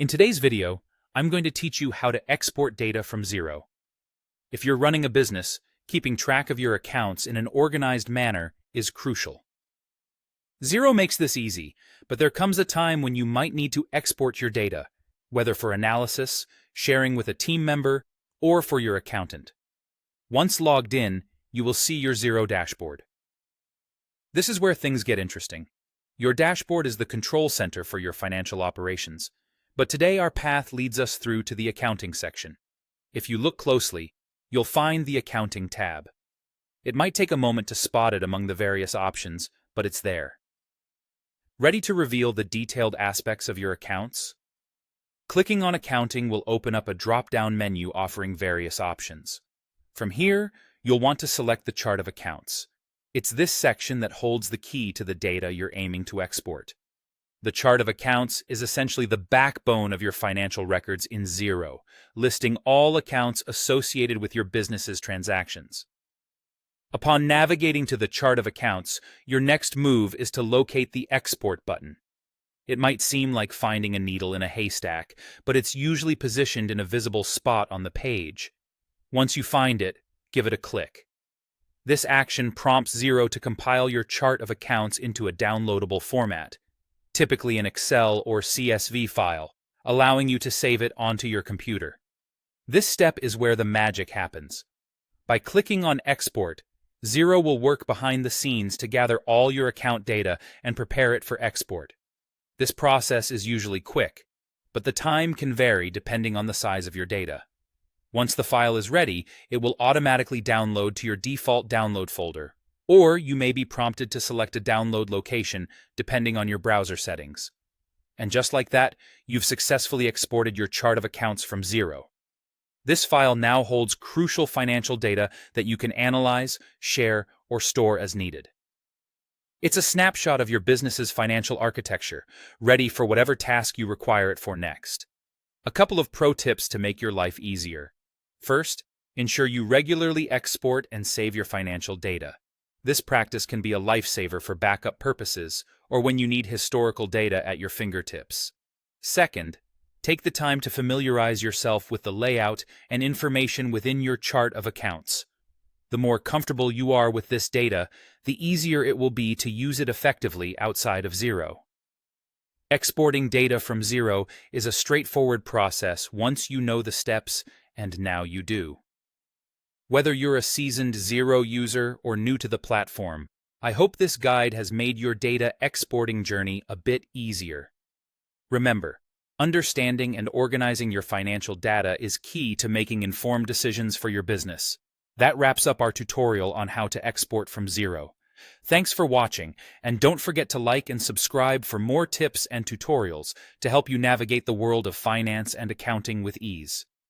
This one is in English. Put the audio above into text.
In today's video, I'm going to teach you how to export data from Xero. If you're running a business, keeping track of your accounts in an organized manner is crucial. Xero makes this easy, but there comes a time when you might need to export your data, whether for analysis, sharing with a team member, or for your accountant. Once logged in, you will see your Xero dashboard. This is where things get interesting. Your dashboard is the control center for your financial operations, but today our path leads us through to the accounting section. If you look closely, you'll find the Accounting tab. It might take a moment to spot it among the various options, but it's there. Ready to reveal the detailed aspects of your accounts? Clicking on Accounting will open up a drop-down menu offering various options. From here, you'll want to select the Chart of Accounts. It's this section that holds the key to the data you're aiming to export. The Chart of Accounts is essentially the backbone of your financial records in Xero, listing all accounts associated with your business's transactions. Upon navigating to the Chart of Accounts, your next move is to locate the Export button. It might seem like finding a needle in a haystack, but it's usually positioned in a visible spot on the page. Once you find it, give it a click. This action prompts Xero to compile your chart of accounts into a downloadable format, typically an Excel or CSV file, allowing you to save it onto your computer. This step is where the magic happens. By clicking on Export, Xero will work behind the scenes to gather all your account data and prepare it for export. This process is usually quick, but the time can vary depending on the size of your data. Once the file is ready, it will automatically download to your default download folder, or you may be prompted to select a download location depending on your browser settings. And just like that, you've successfully exported your chart of accounts from Xero. This file now holds crucial financial data that you can analyze, share, or store as needed. It's a snapshot of your business's financial architecture, ready for whatever task you require it for next. A couple of pro tips to make your life easier. First, ensure you regularly export and save your financial data. This practice can be a lifesaver for backup purposes or when you need historical data at your fingertips. Second, take the time to familiarize yourself with the layout and information within your chart of accounts. The more comfortable you are with this data, the easier it will be to use it effectively outside of Xero. Exporting data from Xero is a straightforward process once you know the steps, and now you do. Whether you're a seasoned Xero user or new to the platform, I hope this guide has made your data exporting journey a bit easier. Remember, understanding and organizing your financial data is key to making informed decisions for your business. That wraps up our tutorial on how to export from Xero. Thanks for watching, and don't forget to like and subscribe for more tips and tutorials to help you navigate the world of finance and accounting with ease.